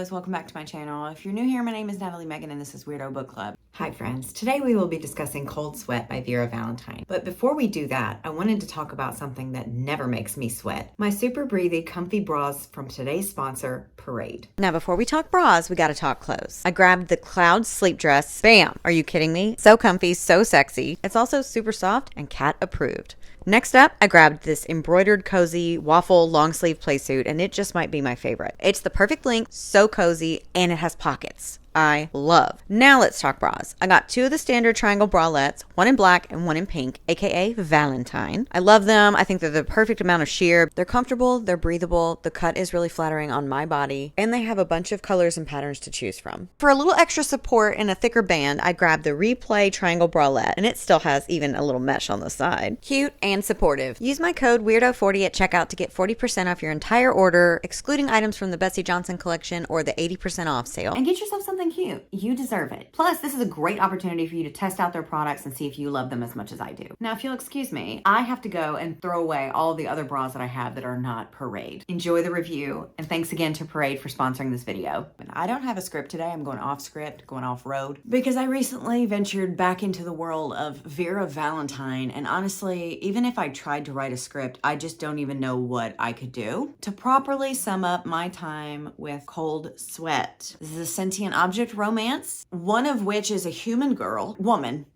weirdos, welcome back to my channel. If you're new here, my name is Natalie Megan and this is Weirdo Book Club. Hi friends, today we will be discussing Cold Sweat by Vera Valentine. But before we do that, I wanted to talk about something that never makes me sweat. My super breathy, comfy bras from today's sponsor, Parade. Now before we talk bras, we gotta talk clothes. I grabbed the Cloud sleep dress. Bam! Are you kidding me? So comfy, so sexy. It's also super soft and cat approved. Next up, I grabbed this embroidered cozy waffle long sleeve playsuit, and it just might be my favorite. It's the perfect length, so cozy, and it has pockets. I love. Now let's talk bras. I got two of the standard triangle bralettes, one in black and one in pink, aka Valentine. I love them. I think they're the perfect amount of sheer. They're comfortable, they're breathable, the cut is really flattering on my body, and they have a bunch of colors and patterns to choose from. For a little extra support and a thicker band, I grabbed the Replay triangle bralette, and it still has even a little mesh on the side. Cute and supportive. Use my code WEIRDO40 at checkout to get 40% off your entire order, excluding items from the Betsy Johnson collection or the 80% off sale. And get yourself something cute. You deserve it. Plus, this is a great opportunity for you to test out their products and see if you love them as much as I do. Now, if you'll excuse me, I have to go and throw away all the other bras that I have that are not Parade. Enjoy the review, and thanks again to Parade for sponsoring this video. I don't have a script today. I'm going off script, going off road, because I recently ventured back into the world of Vera Valentine, and honestly, even if I tried to write a script, I just don't even know what I could do to properly sum up my time with Cold Sweat. This is a sentient object romance, one of which is a human girl, woman,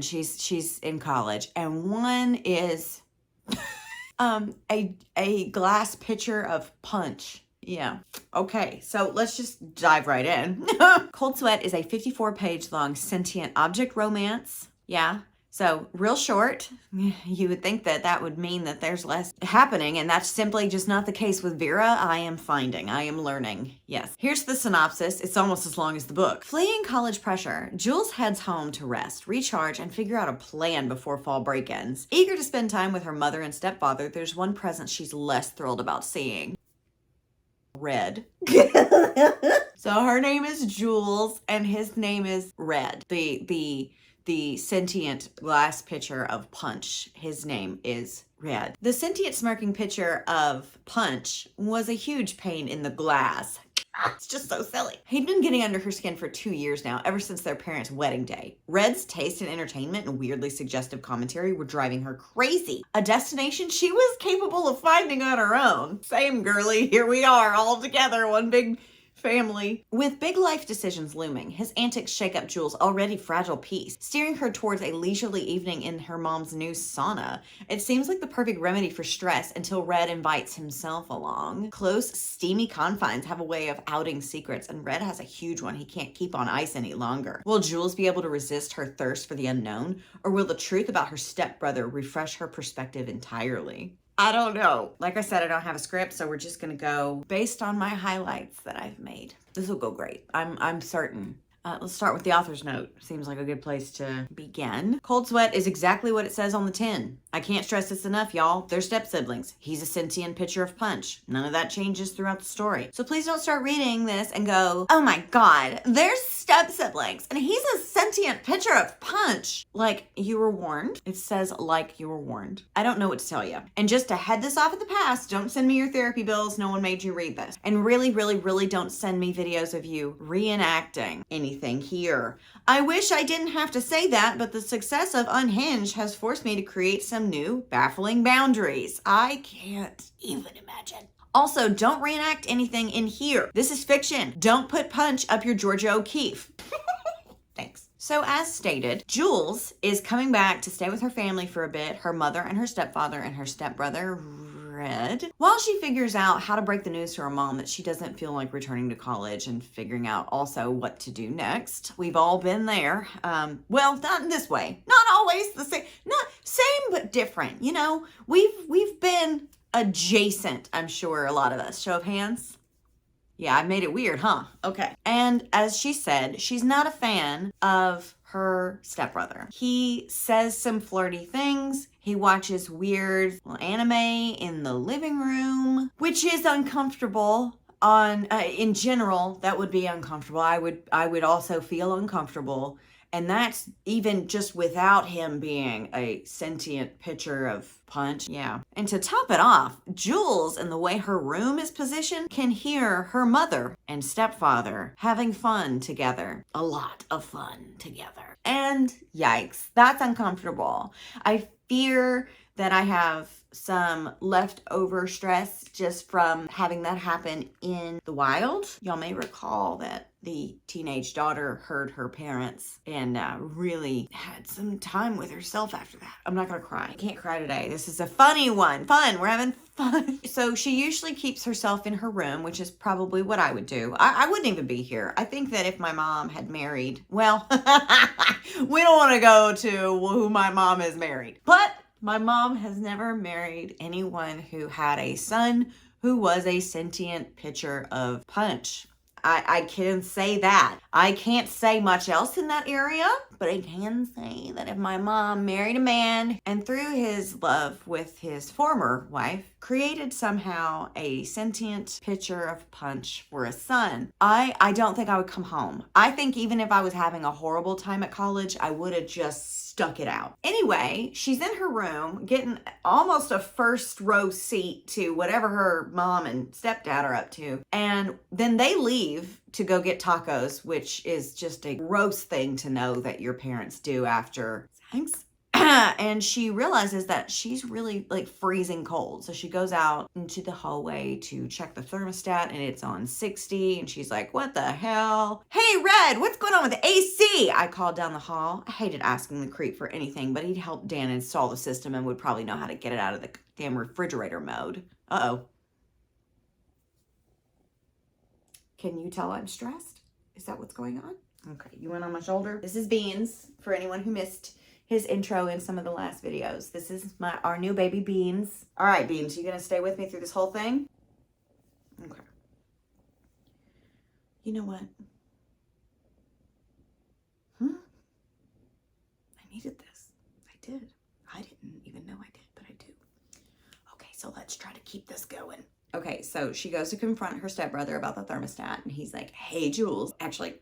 she's in college, and one is a glass pitcher of punch. Yeah. Okay, so let's just dive right in. Cold Sweat is a 54-page long sentient object romance. Yeah. So real short. You would think that that would mean that there's less happening, and that's simply just not the case with Vera. I am learning. Yes. Here's the synopsis. It's almost as long as the book. Fleeing college pressure, Jules heads home to rest, recharge, and figure out a plan before fall break ends. Eager to spend time with her mother and stepfather, there's one presence she's less thrilled about seeing. Red. So her name is Jules and his name is Red. The sentient glass pitcher of punch. His name is Red. The sentient smirking pitcher of punch was a huge pain in the glass. It's just so silly. He'd been getting under her skin for 2 years now, ever since their parents' wedding day. Red's taste in entertainment and weirdly suggestive commentary were driving her crazy. A destination she was capable of finding on her own. Same, girly. Here we are, all together, one big family. With big life decisions looming, his antics shake up Jules' already fragile peace, steering her towards a leisurely evening in her mom's new sauna. It seems like the perfect remedy for stress until Red invites himself along. Close, steamy confines have a way of outing secrets, and Red has a huge one he can't keep on ice any longer. Will Jules be able to resist her thirst for the unknown, or will the truth about her stepbrother refresh her perspective entirely? I don't know. Like I said, I don't have a script, so we're just gonna go based on my highlights that I've made. This will go great. I'm certain. Let's start with the author's note. Seems like a good place to begin. Cold Sweat is exactly what it says on the tin. I can't stress this enough, y'all. They're step-siblings. He's a sentient pitcher of punch. None of that changes throughout the story. So please don't start reading this and go, oh my god, they're step-siblings and he's a sentient pitcher of punch. Like, you were warned. It says like you were warned. I don't know what to tell you. And just to head this off at the pass, don't send me your therapy bills. No one made you read this. And really, really, really don't send me videos of you reenacting anything here. I wish I didn't have to say that, but the success of Unhinged has forced me to create some new, baffling boundaries. I can't even imagine. Also, don't reenact anything in here. This is fiction. Don't put punch up your Georgia O'Keeffe. Thanks. So as stated, Jules is coming back to stay with her family for a bit, her mother and her stepfather and her stepbrother, Red, while she figures out how to break the news to her mom that she doesn't feel like returning to college and figuring out also what to do next. We've all been there. Well, not in this way. Not always the same. Not same, but different. You know, we've been adjacent, I'm sure, a lot of us. Show of hands. Yeah, I made it weird, huh? Okay. And as she said, she's not a fan of her stepbrother. He says some flirty things. He watches weird anime in the living room, which is uncomfortable. In general, that would be uncomfortable. I would also feel uncomfortable And that's even just without him being a sentient pitcher of punch. Yeah. And to top it off, Jules, and the way her room is positioned, can hear her mother and stepfather having fun together. A lot of fun together. And yikes, that's uncomfortable. I fear that I have some leftover stress just from having that happen in the wild. Y'all may recall that the teenage daughter heard her parents and really had some time with herself after that. I'm not gonna cry. I can't cry today. This is a funny one. Fun. We're having fun. So she usually keeps herself in her room, which is probably what I would do. I wouldn't even be here. I think that if my mom had married, well, we don't want to go to who my mom has married, but my mom has never married anyone who had a son who was a sentient pitcher of punch. I can say that. I can't say much else in that area, but I can say that if my mom married a man and through his love with his former wife, created somehow a sentient pitcher of punch for a son, I don't think I would come home. I think even if I was having a horrible time at college, I would have just stuck it out. Anyway, she's in her room getting almost a first row seat to whatever her mom and stepdad are up to. And then they leave to go get tacos, which is just a gross thing to know that your parents do after. Thanks. And she realizes that she's really like freezing cold. So she goes out into the hallway to check the thermostat and it's on 60. And she's like, what the hell? Hey, Red, what's going on with the AC? I called down the hall. I hated asking the creep for anything, but he'd help Dan install the system and would probably know how to get it out of the damn refrigerator mode. Uh-oh. Can you tell I'm stressed? Is that what's going on? Okay, you went on my shoulder. This is Beans, for anyone who missed his intro in some of the last videos. This is our new baby Beans. All right, Beans, you gonna stay with me through this whole thing? Okay. You know what? I needed this. I did. I didn't even know I did, but I do. Okay, so let's try to keep this going. Okay, so she goes to confront her stepbrother about the thermostat, and he's like, hey, Jules. Actually,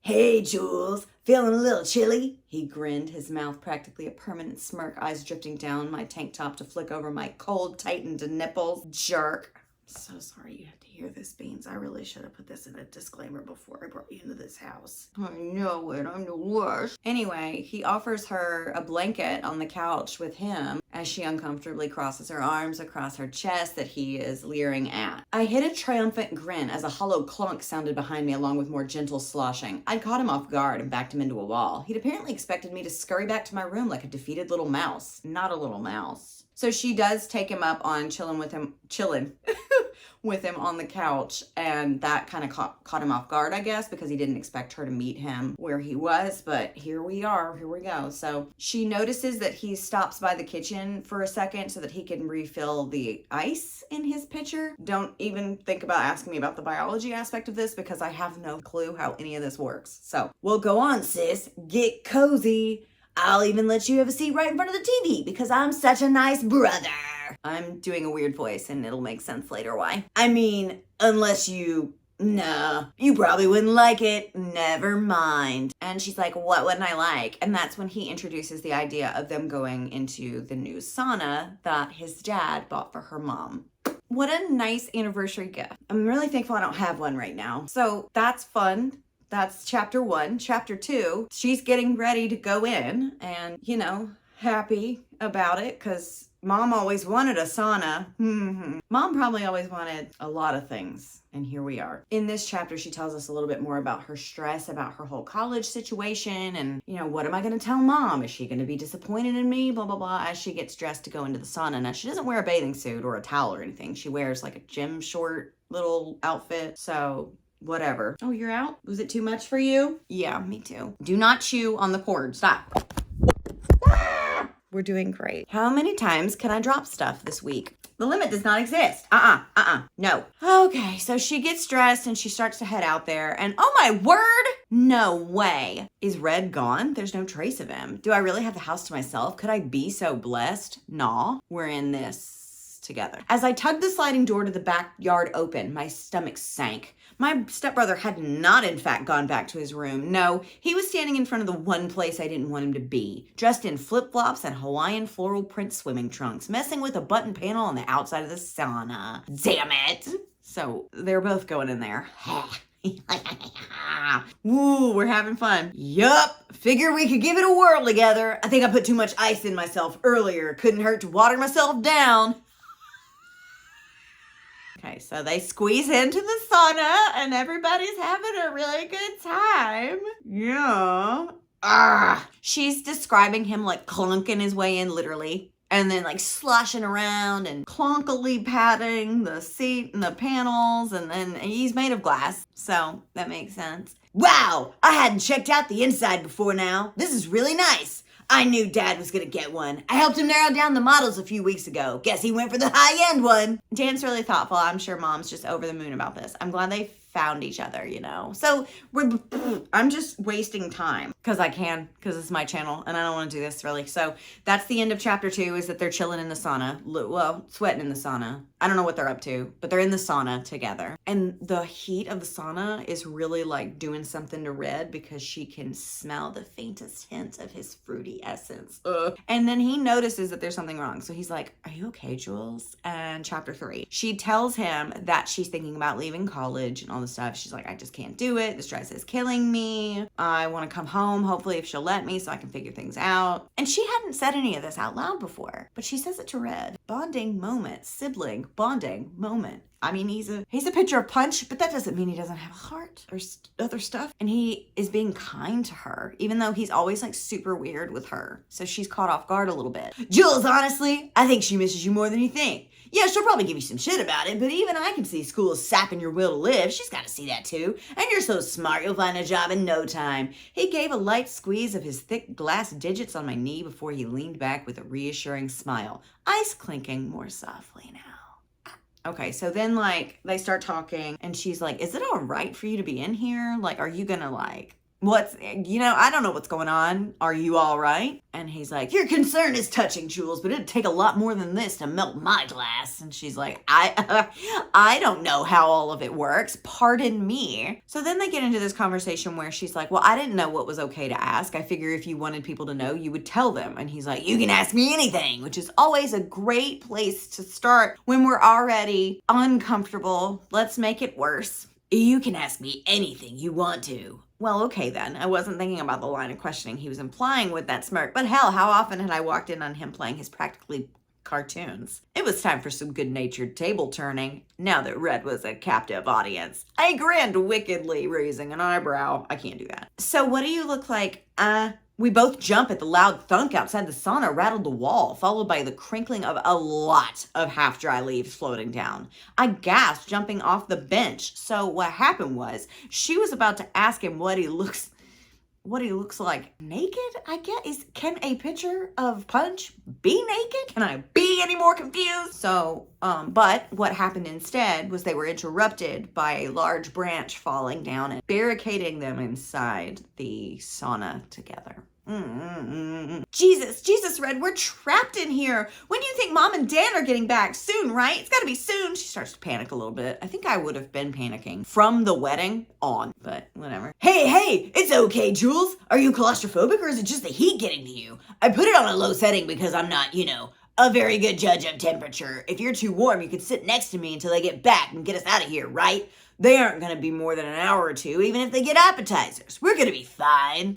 hey, Jules, feeling a little chilly? He grinned, his mouth practically a permanent smirk, eyes drifting down my tank top to flick over my cold, tightened nipples. Jerk. So sorry you have to hear this, Beans. I really should have put this in a disclaimer before I brought you into this house. I know it. I'm the worst. Anyway, he offers her a blanket on the couch with him as she uncomfortably crosses her arms across her chest that he is leering at. I hid a triumphant grin as a hollow clunk sounded behind me along with more gentle sloshing. I'd caught him off guard and backed him into a wall. He'd apparently expected me to scurry back to my room like a defeated little mouse. Not a little mouse. So she does take him up on chilling with him on the couch, and that kind of caught him off guard, I guess, because he didn't expect her to meet him where he was, but here we are, here we go. So she notices that he stops by the kitchen for a second so that he can refill the ice in his pitcher. Don't even think about asking me about the biology aspect of this because I have no clue how any of this works. So we'll go on, sis, get cozy. I'll even let you have a seat right in front of the TV because I'm such a nice brother. I'm doing a weird voice and it'll make sense later why. I mean, unless you... Nah, you probably wouldn't like it. Never mind. And she's like, what wouldn't I like? And that's when he introduces the idea of them going into the new sauna that his dad bought for her mom. What a nice anniversary gift. I'm really thankful I don't have one right now. So that's fun. That's chapter 1. Chapter 2, she's getting ready to go in and, you know, happy about it because Mom always wanted a sauna. Mom probably always wanted a lot of things. And here we are. In this chapter, she tells us a little bit more about her stress, about her whole college situation. And, you know, what am I going to tell Mom? Is she going to be disappointed in me? Blah, blah, blah, as she gets dressed to go into the sauna. Now, she doesn't wear a bathing suit or a towel or anything. She wears like a gym short little outfit. So... whatever. Oh, you're out? Was it too much for you? Yeah, me too. Do not chew on the cord. Stop. We're doing great. How many times can I drop stuff this week? The limit does not exist. No. Okay, so she gets dressed and she starts to head out there and oh my word, no way. Is Red gone? There's no trace of him. Do I really have the house to myself? Could I be so blessed? Nah. We're in this together. As I tugged the sliding door to the backyard open, my stomach sank. My stepbrother had not, in fact, gone back to his room. No, he was standing in front of the one place I didn't want him to be, dressed in flip-flops and Hawaiian floral print swimming trunks, messing with a button panel on the outside of the sauna. Damn it! So they're both going in there. Woo, we're having fun. Yup, figure we could give it a whirl together. I think I put too much ice in myself earlier. Couldn't hurt to water myself down. Okay, so they squeeze into the sauna and everybody's having a really good time. Yeah. She's describing him like clunking his way in, literally. And then like sloshing around and clunkily patting the seat and the panels. And then he's made of glass, so that makes sense. Wow, I hadn't checked out the inside before now. This is really nice. I knew Dad was gonna get one. I helped him narrow down the models a few weeks ago. Guess he went for the high-end one. Dan's really thoughtful. I'm sure Mom's just over the moon about this. I'm glad they found each other, you know. So I'm just wasting time because I can, because it's my channel and I don't want to do this really. So that's the end of chapter 2, is that they're chilling in the sauna. Well, sweating in the sauna. I don't know what they're up to, but they're in the sauna together. And the heat of the sauna is really like doing something to Red because she can smell the faintest hint of his fruity essence. Ugh. And then he notices that there's something wrong. So he's like, are you okay, Jules? And chapter 3, she tells him that she's thinking about leaving college and all this stuff. She's like, I just can't do it. The stress is killing me. I want to come home, hopefully, if she'll let me, so I can figure things out. And she hadn't said any of this out loud before, but she says it to Red. Bonding moment, sibling bonding moment. I mean, he's a picture of Punch, but that doesn't mean he doesn't have a heart or other stuff. And he is being kind to her, even though he's always like super weird with her. So she's caught off guard a little bit. Jules, honestly, I think she misses you more than you think. Yeah, she'll probably give you some shit about it, but even I can see school is sapping your will to live. She's got to see that too. And you're so smart, you'll find a job in no time. He gave a light squeeze of his thick glass digits on my knee before he leaned back with a reassuring smile, ice clinking more softly now. Okay, so then like they start talking and she's like, is it all right for you to be in here? Like, are you gonna like, I don't know what's going on. Are you all right? And he's like, your concern is touching, Jules, but it'd take a lot more than this to melt my glass. And she's like, I don't know how all of it works. Pardon me. So then they get into this conversation where she's like, well, I didn't know what was okay to ask. I figure if you wanted people to know, you would tell them. And he's like, you can ask me anything, which is always a great place to start when we're already uncomfortable. Let's make it worse. You can ask me anything you want to. Well, okay then. I wasn't thinking about the line of questioning he was implying with that smirk, but hell, how often had I walked in on him playing his practically cartoons? It was time for some good-natured table turning, now that Red was a captive audience. I grinned wickedly, raising an eyebrow. I can't do that. So what do you look like? We both jump at the loud thunk outside the sauna rattled the wall, followed by the crinkling of a lot of half-dry leaves floating down. I gasped, jumping off the bench. So what happened was, she was about to ask him what he looks like naked, I guess. Can a picture of Punch be naked? Can I be any more confused? So, but what happened instead was they were interrupted by a large branch falling down and barricading them inside the sauna together. Jesus, Red, we're trapped in here. When do you think Mom and Dan are getting back? Soon, right? It's gotta be soon. She starts to panic a little bit. I think I would have been panicking from the wedding on, but whatever. Hey, it's okay, Jules. Are you claustrophobic or is it just the heat getting to you? I put it on a low setting because I'm not, a very good judge of temperature. If you're too warm, you could sit next to me until they get back and get us out of here, right? They aren't gonna be more than an hour or two, even if they get appetizers. We're gonna be fine.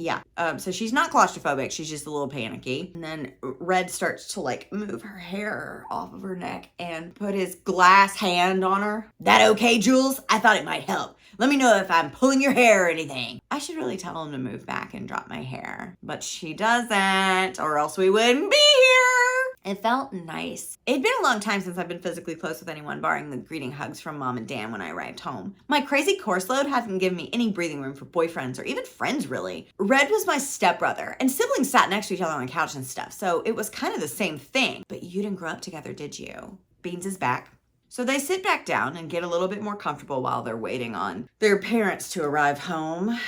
Yeah, so she's not claustrophobic, she's just a little panicky. And then Red starts to like move her hair off of her neck and put his glass hand on her. That okay, Jules? I thought it might help. Let me know if I'm pulling your hair or anything. I should really tell him to move back and drop my hair, but she doesn't, or else we wouldn't be here. It felt nice. It'd been a long time since I've been physically close with anyone, barring the greeting hugs from Mom and Dan when I arrived home. My crazy course load hadn't given me any breathing room for boyfriends or even friends, really. Red was my stepbrother, and siblings sat next to each other on the couch and stuff, so it was kind of the same thing. But you didn't grow up together, did you? Beans is back. So they sit back down and get a little bit more comfortable while they're waiting on their parents to arrive home.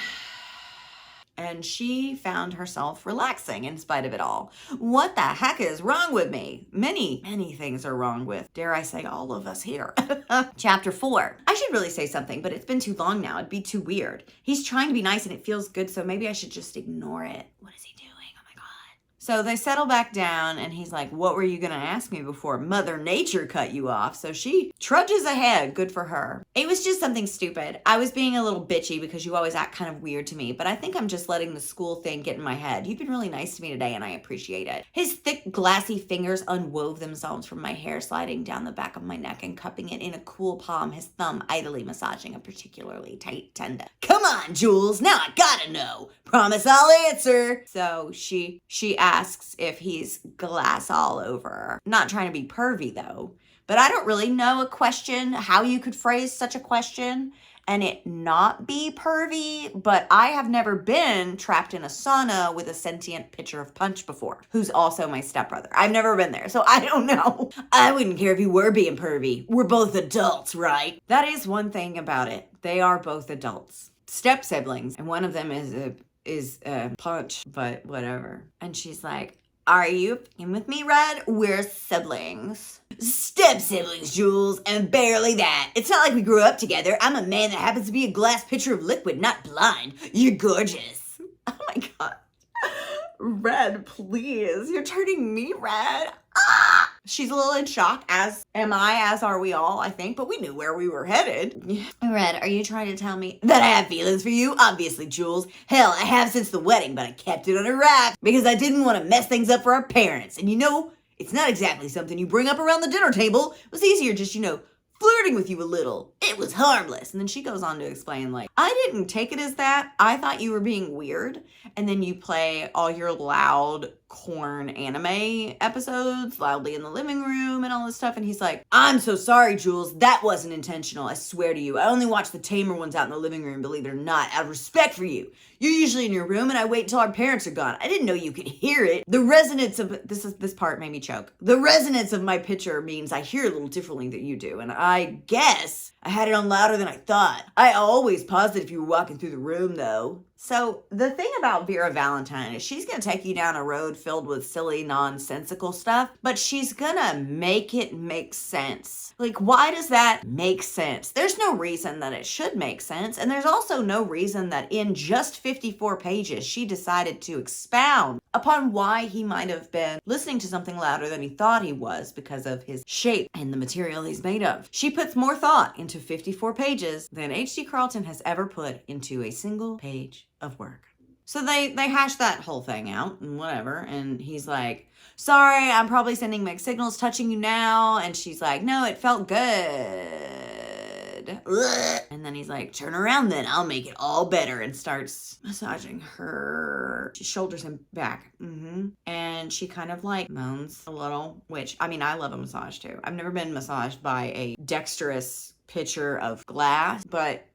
and she found herself relaxing in spite of it all. What the heck is wrong with me? Many, many things are wrong with, dare I say, all of us here. Chapter 4. I should really say something, but it's been too long now. It'd be too weird. He's trying to be nice and it feels good, so maybe I should just ignore it. What is he doing? Oh my God. So they settle back down and he's like, what were you going to ask me before Mother Nature cut you off? So she trudges ahead. Good for her. It was just something stupid. I was being a little bitchy because you always act kind of weird to me, but I think I'm just letting the school thing get in my head. You've been really nice to me today and I appreciate it. His thick, glassy fingers unwove themselves from my hair, sliding down the back of my neck and cupping it in a cool palm, his thumb idly massaging a particularly tight tendon. Come on, Jules, now I gotta know. Promise I'll answer. So she asks if he's glass all over. Not trying to be pervy though, but I don't really know a question, how you could phrase such a question and it not be pervy, but I have never been trapped in a sauna with a sentient pitcher of punch before, who's also my stepbrother. I've never been there, so I don't know. I wouldn't care if you were being pervy. We're both adults, right? That is one thing about it. They are both adults. Step siblings, and one of them is a punch, but whatever. And she's like, are you in with me, Red? We're siblings. Step siblings, Jules, and barely that. It's not like we grew up together. I'm a man that happens to be a glass pitcher of liquid, not blind. You're gorgeous. Oh my God. Red, please. You're turning me red. Ah! She's a little in shock, as am I, as are we all, I think, but we knew where we were headed. Red, are you trying to tell me that I have feelings for you? Obviously, Jules. Hell, I have since the wedding, but I kept it under wraps because I didn't want to mess things up for our parents. And you know, it's not exactly something you bring up around the dinner table. It was easier just, flirting with you a little. It was harmless. And then she goes on to explain, like, I didn't take it as that. I thought you were being weird. And then you play all your loud corn anime episodes loudly in the living room and all this stuff. And he's like, I'm so sorry, Jules. That wasn't intentional. I swear to you. I only watch the tamer ones out in the living room, believe it or not, out of respect for you. You're usually in your room and I wait until our parents are gone. I didn't know you could hear it. The resonance of, this part made me choke. The resonance of my pitcher means I hear a little differently than you do. And I guess I had it on louder than I thought. I always paused it if you were walking through the room though. So the thing about Vera Valentine is she's going to take you down a road filled with silly, nonsensical stuff, but she's going to make it make sense. Like, why does that make sense? There's no reason that it should make sense. And there's also no reason that in just 54 pages, she decided to expound upon why he might have been listening to something louder than he thought he was because of his shape and the material he's made of. She puts more thought into 54 pages than H.D. Carlton has ever put into a single page of work. So they hash that whole thing out and whatever. And he's like, sorry, I'm probably sending mixed signals touching you now. And she's like, no, it felt good. And then he's like, turn around then, I'll make it all better, and starts massaging her. She shoulders him back. And she kind of like moans a little, which, I mean, I love a massage too. I've never been massaged by a dexterous pitcher of glass, but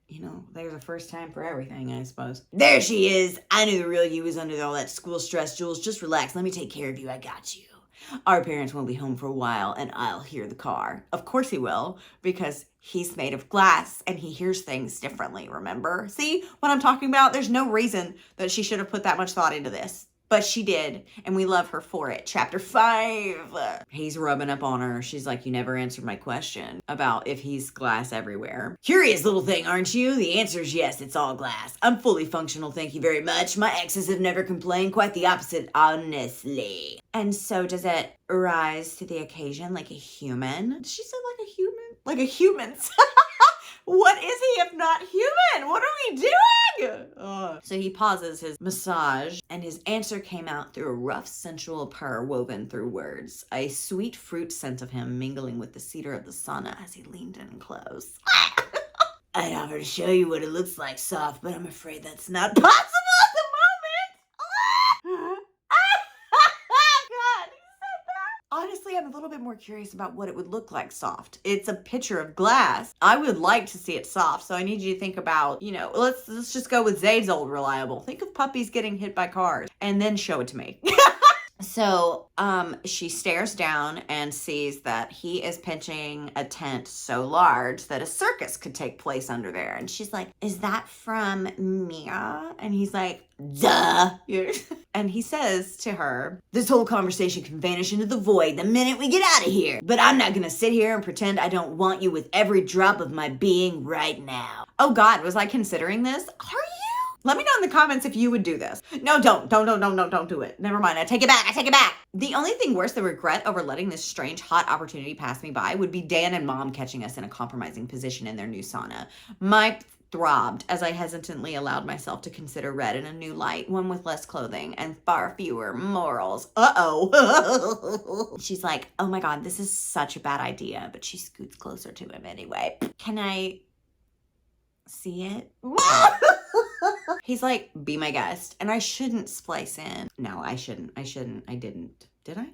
there's a first time for everything, I suppose. There she is. I knew the real you was under all that school stress, Jules. Just relax. Let me take care of you. I got you. Our parents won't be home for a while, and I'll hear the car. Of course he will, because he's made of glass, and he hears things differently, remember? See what I'm talking about? There's no reason that she should have put that much thought into this. But she did, and we love her for it. Chapter 5. He's rubbing up on her. She's like, you never answered my question about if he's glass everywhere. Curious little thing, aren't you? The answer is yes, it's all glass. I'm fully functional, thank you very much. My exes have never complained. Quite the opposite, honestly. And so does it rise to the occasion like a human? Did she say like a human? Like a human. What is he if not human? What are we doing? So he pauses his massage, and his answer came out through a rough, sensual purr woven through words. A sweet fruit scent of him mingling with the cedar of the sauna as he leaned in close. I'd offer to show you what it looks like soft, but I'm afraid that's not possible at the moment. God, he said that. Honestly, I'm a little bit more curious about what it would look like soft. It's a pitcher of glass. I would like to see it soft, so I need you to think about, let's just go with Zayd's old reliable. Think of puppies getting hit by cars, and then show it to me. So she stares down and sees that he is pitching a tent so large that a circus could take place under there. And she's like, is that from Mia? And he's like, duh. And he says to her, this whole conversation can vanish into the void the minute we get out of here. But I'm not gonna sit here and pretend I don't want you with every drop of my being right now. Oh God, was I considering this? Are you? Let me know in the comments if you would do this. No, don't do it. Never mind, I take it back. The only thing worse than regret over letting this strange, hot opportunity pass me by would be Dan and Mom catching us in a compromising position in their new sauna. My throbbed as I hesitantly allowed myself to consider Red in a new light, one with less clothing and far fewer morals. She's like, oh my God, this is such a bad idea, but she scoots closer to him anyway. Can I see it? He's like, be my guest. And I shouldn't splice in. No, I shouldn't. I didn't. Did I?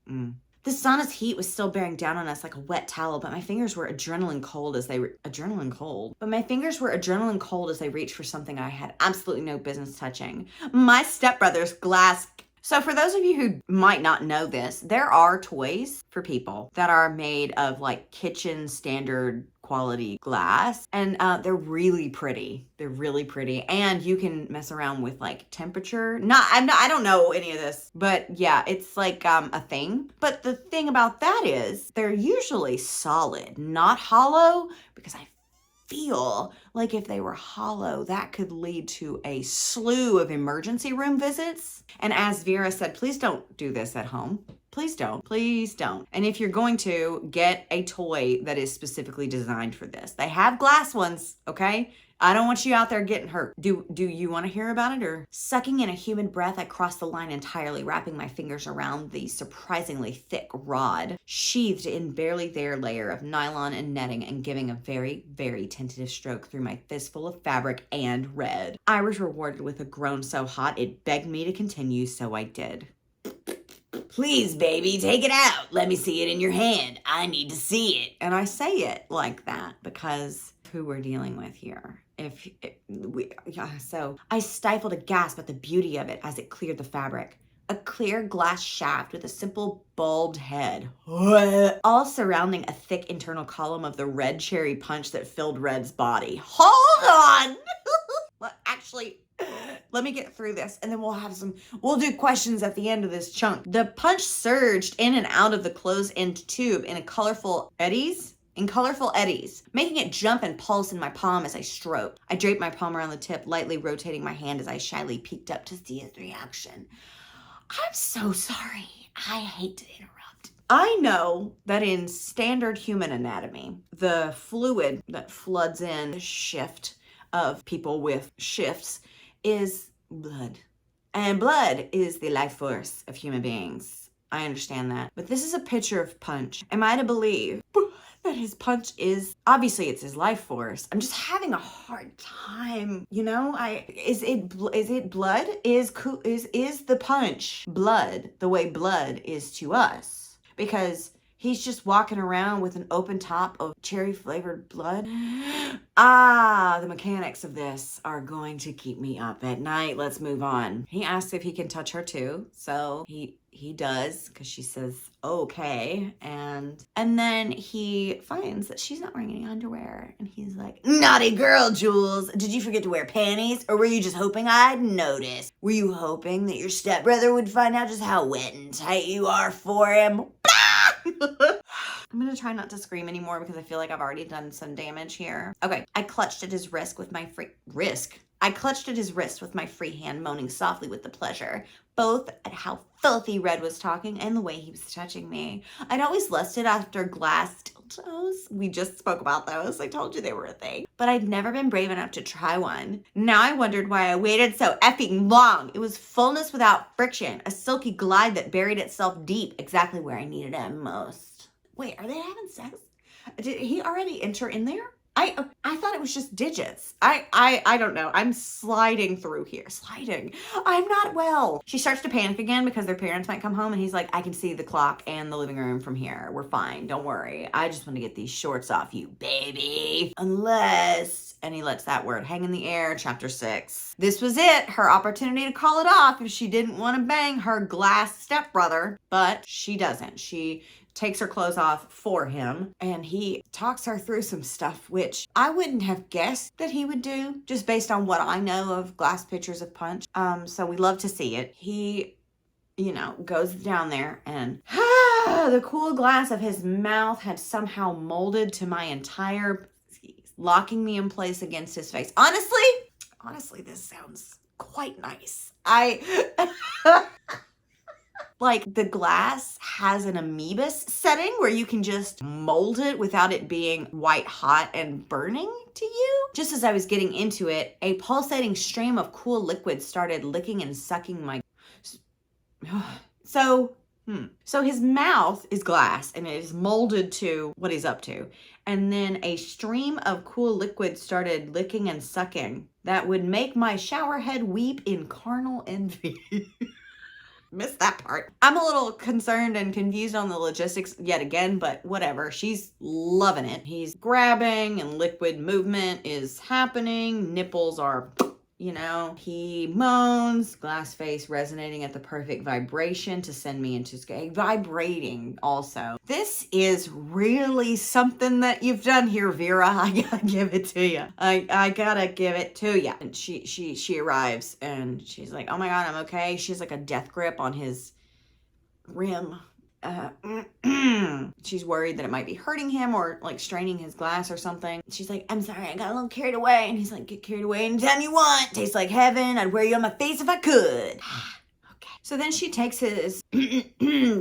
The sauna's heat was still bearing down on us like a wet towel, but my fingers were adrenaline cold as they reached for something I had absolutely no business touching. My stepbrother's glass. So for those of you who might not know this, there are toys for people that are made of like kitchen standard quality glass, and they're really pretty. And you can mess around with like temperature. I don't know any of this, but yeah, it's like a thing. But the thing about that is they're usually solid, not hollow, because I feel like if they were hollow, that could lead to a slew of emergency room visits. And as Vera said, please don't do this at home. Please don't. And if you're going to, get a toy that is specifically designed for this. They have glass ones, okay? I don't want you out there getting hurt. Do you want to hear about it? Or sucking in a humid breath, I crossed the line entirely, wrapping my fingers around the surprisingly thick rod, sheathed in barely there layer of nylon and netting, and giving a very, very tentative stroke through my fistful of fabric and Red. I was rewarded with a groan so hot it begged me to continue, so I did. Please, baby, take it out. Let me see it in your hand. I need to see it. And I say it like that because who we're dealing with here. So I stifled a gasp at the beauty of it as it cleared the fabric. A clear glass shaft with a simple bulbed head, all surrounding a thick internal column of the red cherry punch that filled Red's body. Hold on! Actually, let me get through this and then we'll do questions at the end of this chunk. The punch surged in and out of the closed-end tube in colorful eddies, making it jump and pulse in my palm as I stroked. I draped my palm around the tip, lightly rotating my hand as I shyly peeked up to see his reaction. I'm so sorry. I hate to interrupt. I know that in standard human anatomy, the fluid that floods in the shift of people with shifts is blood. And blood is the life force of human beings. I understand that. But this is a picture of Punch. Am I to believe that his punch is, obviously it's his life force? I'm just having a hard time, is it blood? Is the punch blood the way blood is to us? Because he's just walking around with an open top of cherry flavored blood. The mechanics of this are going to keep me up at night. Let's move on. He asks if he can touch her too. So he does, because she says, okay. And then he finds that she's not wearing any underwear. And he's like, naughty girl, Jules. Did you forget to wear panties? Or were you just hoping I'd notice? Were you hoping that your stepbrother would find out just how wet and tight you are for him? I'm gonna try not to scream anymore because I feel like I've already done some damage here. Okay, I clutched at his wrist with my free hand, moaning softly with the pleasure, both at how filthy Red was talking and the way he was touching me. I'd always lusted after glass dildos. We just spoke about those. I told you they were a thing. But I'd never been brave enough to try one. Now I wondered why I waited so effing long. It was fullness without friction, a silky glide that buried itself deep, exactly where I needed it most. Wait, are they having sex? Did he already enter in there? I thought it was just digits. I don't know. I'm sliding through here. Sliding. I'm not well. She starts to panic again because their parents might come home, and he's like, I can see the clock and the living room from here. We're fine. Don't worry. I just want to get these shorts off you, baby. Unless, and he lets that word hang in the air. Chapter 6. This was it. Her opportunity to call it off if she didn't want to bang her glass stepbrother. But she doesn't. She takes her clothes off for him, and he talks her through some stuff which I wouldn't have guessed that he would do just based on what I know of glass pitchers of punch. So we love to see it. He, goes down there, and the cool glass of his mouth had somehow molded to my entire, locking me in place against his face. Honestly, this sounds quite nice. Like, the glass has an amoebus setting where you can just mold it without it being white hot and burning to you. Just as I was getting into it, a pulsating stream of cool liquid started licking and sucking my... So his mouth is glass and it is molded to what he's up to. And then a stream of cool liquid started licking and sucking that would make my shower head weep in carnal envy. Missed that part. I'm a little concerned and confused on the logistics yet again, but whatever. She's loving it. He's grabbing and liquid movement is happening. Nipples are, he moans, glass face resonating at the perfect vibration to send me into vibrating also. This is really something that you've done here, Vera. I gotta give it to you. I gotta give it to you. And she arrives and she's like, oh my God, I'm okay. She's like a death grip on his rim. She's worried that it might be hurting him or like straining his glass or something. She's like, I'm sorry, I got a little carried away. And he's like, get carried away anytime you want. Tastes like heaven. I'd wear you on my face if I could. Okay. So then she takes his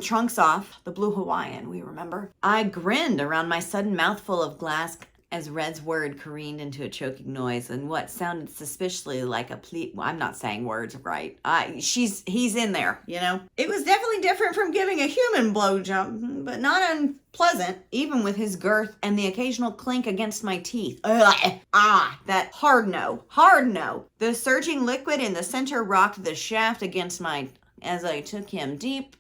trunks off, the blue Hawaiian, we remember. I grinned around my sudden mouthful of glass as Red's word careened into a choking noise and what sounded suspiciously like a plea. Well, I'm not saying words right. He's in there, It was definitely different from giving a human blowjob, but not unpleasant, even with his girth and the occasional clink against my teeth. That hard no. The surging liquid in the center rocked the shaft against as I took him deep.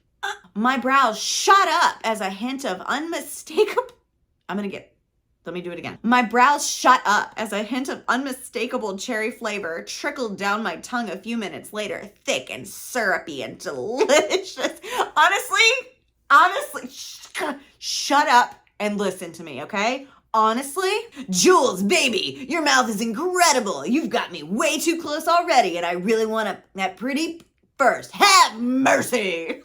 My brows shot up as a hint of unmistakable... Let me do it again. My brows shut up as a hint of unmistakable cherry flavor trickled down my tongue a few minutes later, thick and syrupy and delicious. Honestly, shut up and listen to me, okay? Honestly, Jules, baby, your mouth is incredible. You've got me way too close already, and I really want that pretty first. Have mercy.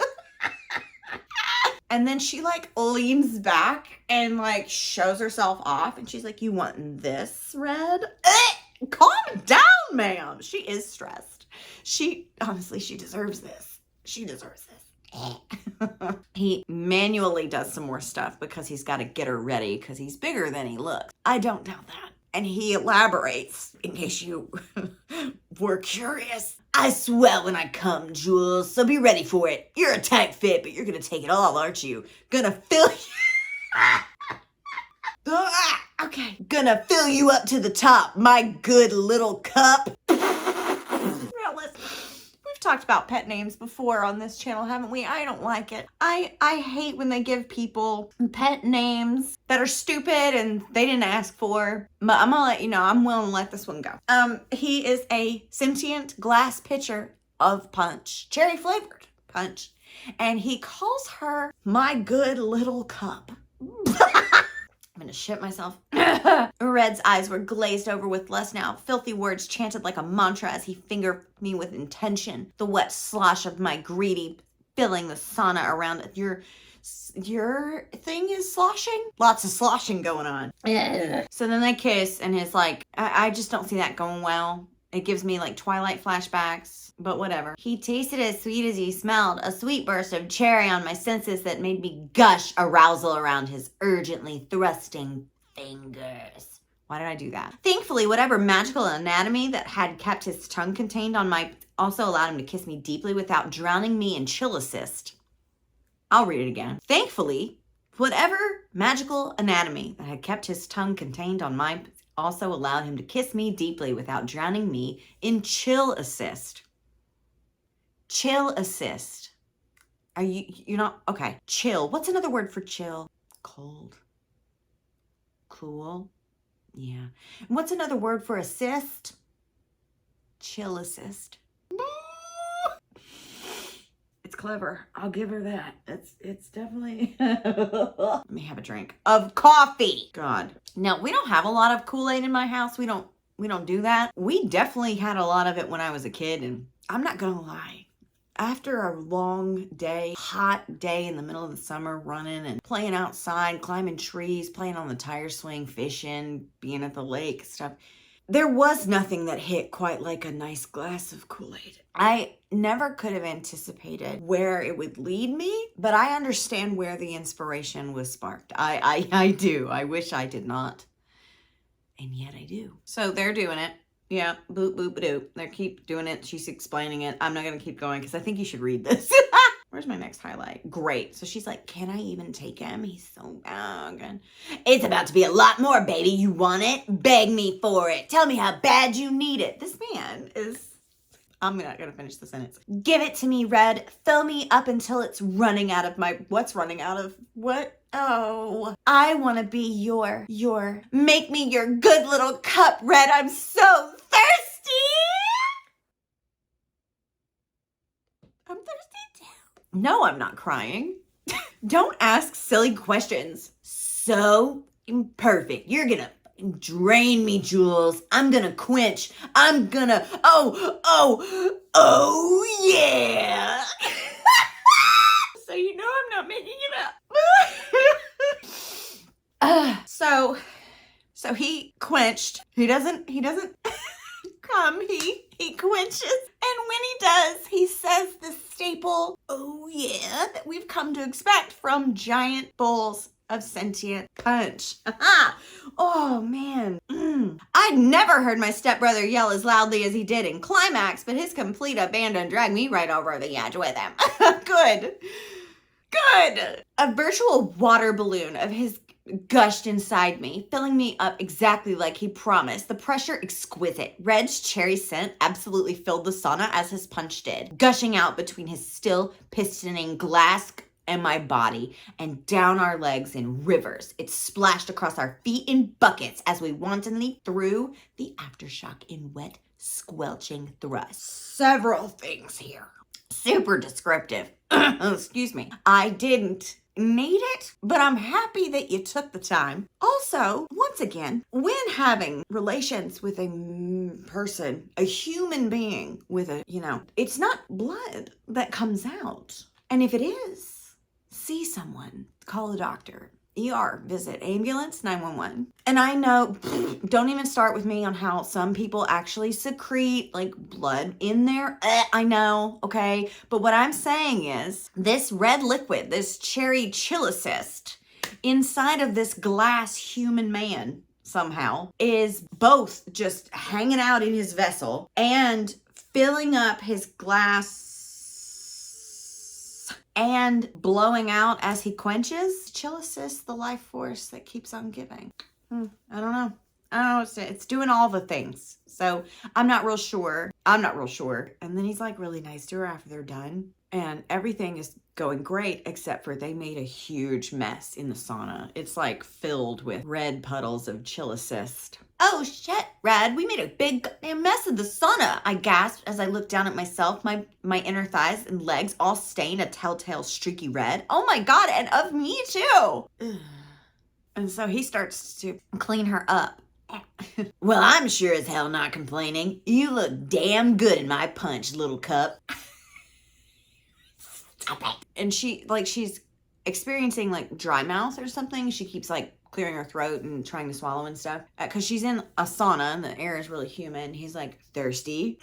And then she leans back and shows herself off. And she's like, you want this, Red? Calm down, ma'am. She is stressed. She deserves this. She deserves this. He manually does some more stuff because he's got to get her ready because he's bigger than he looks. I don't doubt that. And he elaborates, in case you were curious. I swell when I come, Jules, so be ready for it. You're a tight fit, but you're gonna take it all, aren't you? Gonna fill you... Okay. Gonna fill you up to the top, my good little cup. We've talked about pet names before on this channel, haven't we? I don't like it. I hate when they give people pet names that are stupid and they didn't ask for. But I'm gonna let you know, I'm willing to let this one go. He is a sentient glass pitcher of punch, cherry flavored punch, and he calls her my good little cup. I'm gonna shit myself. Red's eyes were glazed over with lust now. Filthy words chanted like a mantra as he fingered me with intention. The wet slosh of my greedy filling the sauna around it. Your thing is sloshing? Lots of sloshing going on. So then they kiss and it's like, I just don't see that going well. It gives me Twilight flashbacks, but whatever. He tasted as sweet as he smelled, a sweet burst of cherry on my senses that made me gush arousal around his urgently thrusting fingers. Why did I do that? Thankfully, whatever magical anatomy that had kept his tongue contained on my also allowed him to kiss me deeply without drowning me in chill assist. I'll read it again. Thankfully, whatever magical anatomy that had kept his tongue contained on my Also allowed him to kiss me deeply without drowning me in chill assist. Chill assist. You're not, okay. Chill. What's another word for chill? Cold. Cool. Yeah. And what's another word for assist? Chill assist. It's clever. I'll give her that. It's definitely. Let me have a drink of coffee. God. Now, we don't have a lot of Kool-Aid in my house. We don't do that. We definitely had a lot of it when I was a kid, and I'm not gonna lie. After a long day, hot day in the middle of the summer, running and playing outside, climbing trees, playing on the tire swing, fishing, being at the lake, stuff, there was nothing that hit quite like a nice glass of Kool-Aid. I never could have anticipated where it would lead me, but I understand where the inspiration was sparked. I do. I wish I did not. And yet I do. So they're doing it. Yeah, boop, boop, doop. They keep doing it. She's explaining it. I'm not going to keep going because I think you should read this. Where's my next highlight? Great. So she's like, can I even take him? He's so bad. It's about to be a lot more, baby. You want it? Beg me for it. Tell me how bad you need it. This man is... I'm not going to finish the sentence. Give it to me, Red. Fill me up until it's running out of my... What's running out of... What? Oh, I want to be your... Make me your good little cup, Red. I'm so thirsty. I'm thirsty too. No, I'm not crying. Don't ask silly questions. So imperfect. You're going to drain me, Jules. I'm going to quench. I'm going to... Oh, yeah. So you know I'm not making it up. So he quenched. He doesn't come. He quenches. And when he does, he says the staple, oh yeah, that we've come to expect from giant bowls of sentient punch. Oh man. I'd never heard my stepbrother yell as loudly as he did in Climax, but his complete abandon dragged me right over the edge with him. Good. A virtual water balloon of his gushed inside me, filling me up exactly like he promised. The pressure exquisite. Red's cherry scent absolutely filled the sauna as his punch did, gushing out between his still pistoning glass and my body and down our legs in rivers. It splashed across our feet in buckets as we wantonly threw the aftershock in wet, squelching thrusts. Several things here. Super descriptive. Excuse me. I didn't need it, but I'm happy that you took the time. Also, once again, when having relations with a person, a human being with a, it's not blood that comes out. And if it is, see someone, call a doctor. ER, visit, ambulance, 911. And I know, don't even start with me on how some people actually secrete like blood in there. I know, okay? But what I'm saying is this red liquid, this cherry chill assist inside of this glass human man somehow is both just hanging out in his vessel and filling up his glass and blowing out as he quenches. Chill assist, the life force that keeps on giving. I don't know. It's doing all the things. So I'm not real sure. And then he's like really nice to her after they're done. And everything is going great except for they made a huge mess in the sauna. It's like filled with red puddles of chill assist. Oh shit, Red, we made a big goddamn mess of the sauna, I gasped as I looked down at myself, my inner thighs and legs all stained a telltale streaky red. Oh my god, and of me too. And so he starts to clean her up. Well, I'm sure as hell not complaining. You look damn good in my punch, little cup. Stop it. And she's experiencing like dry mouth or something. She keeps like clearing her throat and trying to swallow and stuff because she's in a sauna and the air is really humid. He's like thirsty.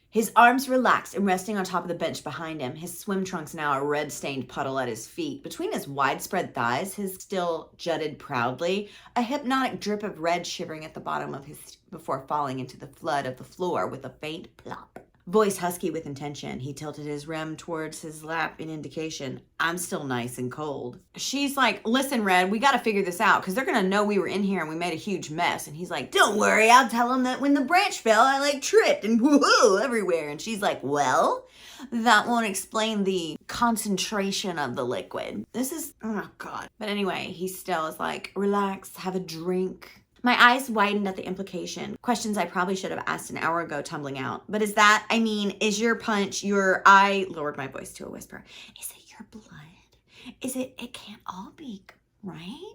His arms relaxed and resting on top of the bench behind him. His swim trunks now a red-stained puddle at his feet. Between his widespread thighs, his still jutted proudly, a hypnotic drip of red shivering at the bottom of his before falling into the flood of the floor with a faint plop. Voice husky with intention, he tilted his rim towards his lap in indication. I'm still nice and cold. She's like, listen, Red, we got to figure this out because they're going to know we were in here and we made a huge mess. And he's like, don't worry, I'll tell them that when the branch fell, I like tripped and woohoo everywhere. And she's like, well, that won't explain the concentration of the liquid. This is, oh God. But anyway, he still is like, relax, have a drink. My eyes widened at the implication. Questions I probably should have asked an hour ago tumbling out. But is that, I mean, is your punch, I lowered my voice to a whisper. Is it your blood? It can't all be, right?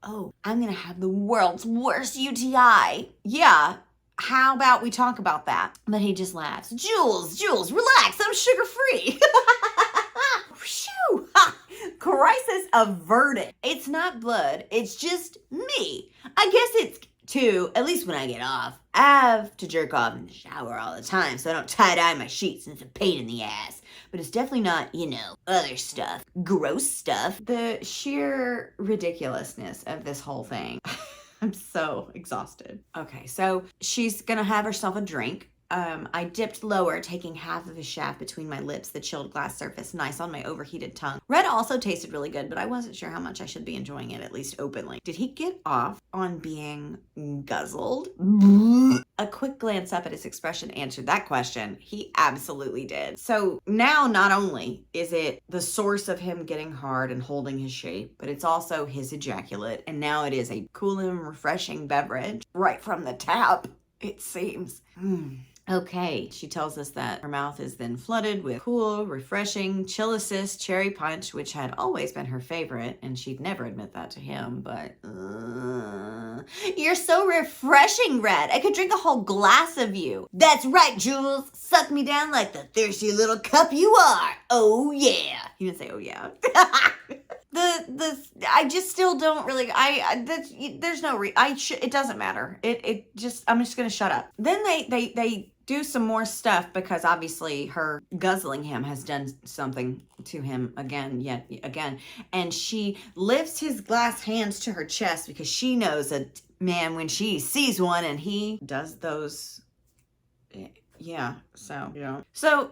Oh, I'm going to have the world's worst UTI. Yeah. How about we talk about that? But he just laughs. Jules, relax. I'm sugar-free. Phew. Crisis averted. It's not blood. It's just me. I guess it's two, at least when I get off. I have to jerk off in the shower all the time, so I don't tie-dye my sheets and it's a pain in the ass. But it's definitely not, other stuff. Gross stuff. The sheer ridiculousness of this whole thing. I'm so exhausted. Okay, so she's gonna have herself a drink. I dipped lower, taking half of his shaft between my lips, the chilled glass surface nice on my overheated tongue. Red also tasted really good, but I wasn't sure how much I should be enjoying it, at least openly. Did he get off on being guzzled? A quick glance up at his expression answered that question. He absolutely did. So now not only is it the source of him getting hard and holding his shape, but it's also his ejaculate, and now it is a cool and refreshing beverage right from the tap, it seems. Okay, she tells us that her mouth is then flooded with cool, refreshing Chill Assist cherry punch, which had always been her favorite, and she'd never admit that to him, but... You're so refreshing, Red. I could drink a whole glass of you. That's right, Jules. Suck me down like the thirsty little cup you are. Oh, yeah. He didn't say, oh, yeah. I just still don't really, there's no, it doesn't matter. I'm just going to shut up. Then they do some more stuff because obviously her guzzling him has done something to him yet again. And she lifts his glass hands to her chest because she knows that, man, when she sees one and he does those, yeah. So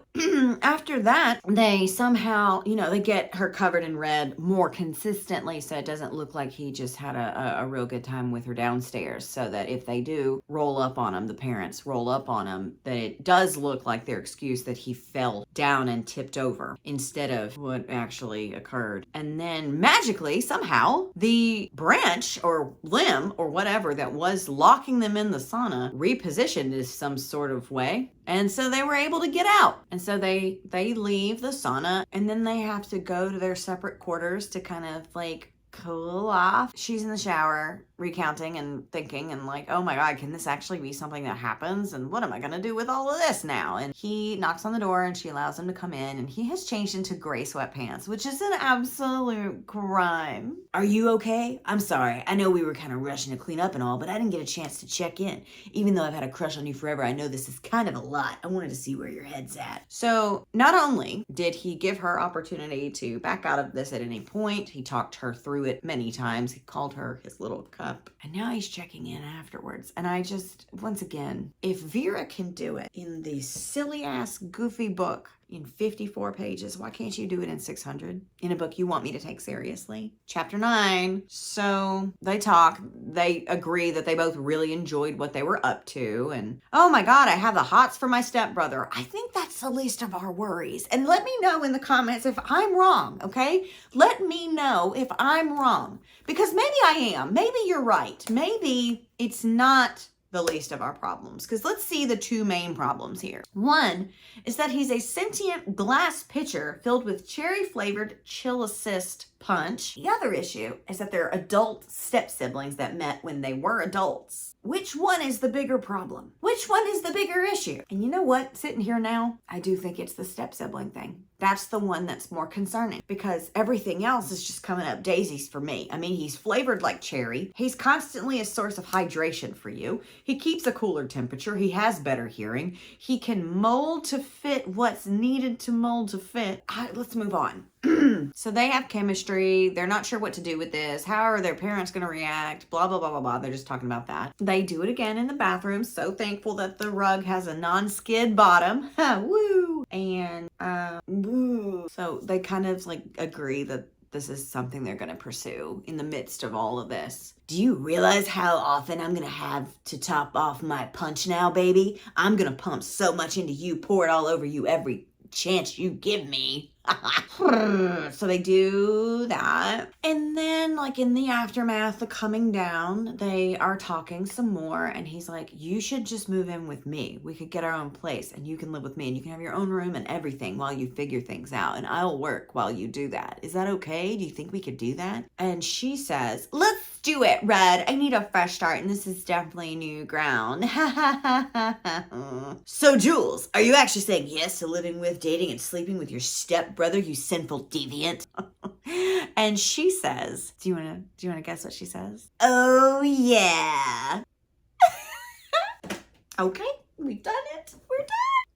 after that, they somehow, they get her covered in red more consistently so it doesn't look like he just had a real good time with her downstairs, so that if they do roll up on him, the parents roll up on him, that it does look like their excuse that he fell down and tipped over instead of what actually occurred. And then magically, somehow, the branch or limb or whatever that was locking them in the sauna repositioned in some sort of way. And so they were able to get out. And so they leave the sauna and then they have to go to their separate quarters to kind of like cool off. She's in the shower recounting and thinking and like, oh my God, can this actually be something that happens? And what am I going to do with all of this now? And he knocks on the door and she allows him to come in, and he has changed into gray sweatpants, which is an absolute crime. Are you okay? I'm sorry. I know we were kind of rushing to clean up and all, but I didn't get a chance to check in. Even though I've had a crush on you forever, I know this is kind of a lot. I wanted to see where your head's at. So not only did he give her opportunity to back out of this at any point, he talked her through it many times. He called her his little cup. And now he's checking in afterwards. And I just, once again, if Vera can do it in the silly ass goofy book in 54 pages, why can't you do it in 600? In a book you want me to take seriously? Chapter 9. So they talk. They agree that they both really enjoyed what they were up to. And oh my God, I have the hots for my stepbrother. I think that's the least of our worries. And let me know in the comments if I'm wrong, okay? Let me know if I'm wrong. Because maybe I am. Maybe you're right. Maybe it's not the least of our problems. Because let's see the two main problems here. One is that he's a sentient glass pitcher filled with cherry-flavored Chill Assist punch. The other issue is that they're adult step-siblings that met when they were adults. Which one is the bigger problem? Which one is the bigger issue? And you know what? Sitting here now, I do think it's the step-sibling thing. That's the one that's more concerning because everything else is just coming up daisies for me. I mean, he's flavored like cherry. He's constantly a source of hydration for you. He keeps a cooler temperature. He has better hearing. He can mold to fit what's needed to mold to fit. Let's move on. So they have chemistry. They're not sure what to do with this. How are their parents going to react? Blah, blah, blah, blah, blah. They're just talking about that. They do it again in the bathroom. So thankful that the rug has a non-skid bottom. Woo! And, woo. So they kind of like agree that this is something they're going to pursue in the midst of all of this. Do you realize how often I'm going to have to top off my punch now, baby? I'm going to pump so much into you, pour it all over you every chance you give me. So they do that. And then like in the aftermath, the coming down, they are talking some more. And he's like, you should just move in with me. We could get our own place and you can live with me and you can have your own room and everything while you figure things out. And I'll work while you do that. Is that okay? Do you think we could do that? And she says, let's do it, Red. I need a fresh start and this is definitely new ground. So Jules, are you actually saying yes to living with, dating, and sleeping with your stepbrother, you sinful deviant? And she says, do you wanna guess what she says? Oh yeah. Okay, we've done it. We're done.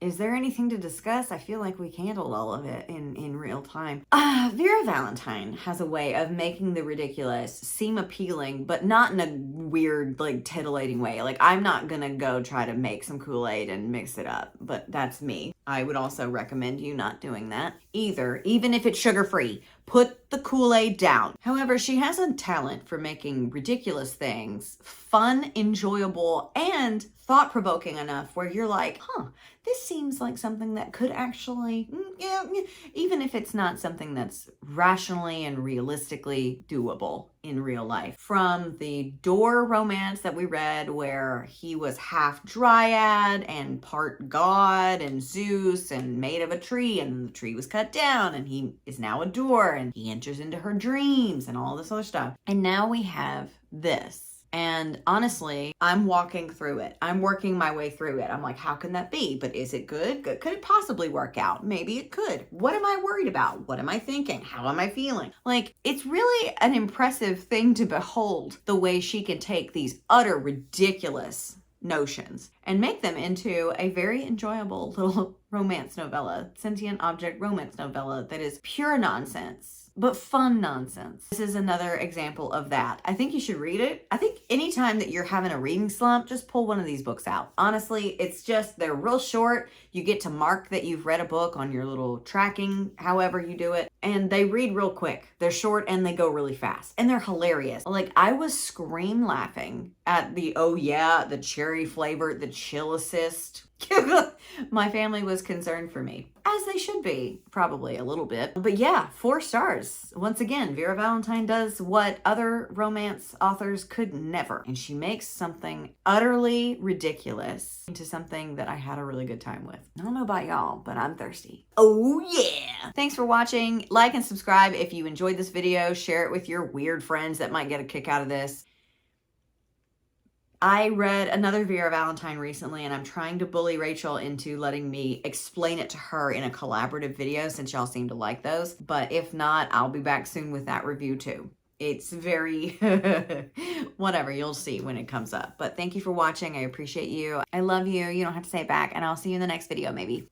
Is there anything to discuss? I feel like we handled all of it in real time. Vera Valentine has a way of making the ridiculous seem appealing, but not in a weird, like, titillating way. Like, I'm not gonna go try to make some Kool-Aid and mix it up, but that's me. I would also recommend you not doing that either, even if it's sugar-free. Put the Kool-Aid down. However, she has a talent for making ridiculous things fun, enjoyable, and thought-provoking enough where you're like, this seems like something that could actually, even if it's not something that's rationally and realistically doable in real life. From the Door romance that we read where he was half dryad and part god and Zeus and made of a tree and the tree was cut down and he is now a door and he enters into her dreams and all this other stuff. And now we have this. And honestly, I'm walking through it. I'm working my way through it. I'm like, how can that be? But is it good? Could it possibly work out? Maybe it could. What am I worried about? What am I thinking? How am I feeling? Like, it's really an impressive thing to behold the way she can take these utter ridiculous notions and make them into a very enjoyable little romance novella, sentient object romance novella that is pure nonsense. But fun nonsense. This is another example of that. I think you should read it. I think anytime that you're having a reading slump, just pull one of these books out. Honestly, it's just, they're real short. You get to mark that you've read a book on your little tracking, however you do it. And they read real quick. They're short and they go really fast. And they're hilarious. Like, I was scream laughing at the, oh yeah, the cherry flavor, the chill assist. My family was concerned for me, as they should be, probably a little bit. But yeah, 4 stars. Once again, Vera Valentine does what other romance authors could never. And she makes something utterly ridiculous into something that I had a really good time with. I don't know about y'all, but I'm thirsty. Oh yeah! Thanks for watching. Like and subscribe if you enjoyed this video. Share it with your weird friends that might get a kick out of this. I read another Vera Valentine recently and I'm trying to bully Rachel into letting me explain it to her in a collaborative video since y'all seem to like those. But if not, I'll be back soon with that review too. It's very, whatever, you'll see when it comes up. But thank you for watching. I appreciate you. I love you. You don't have to say it back and I'll see you in the next video maybe.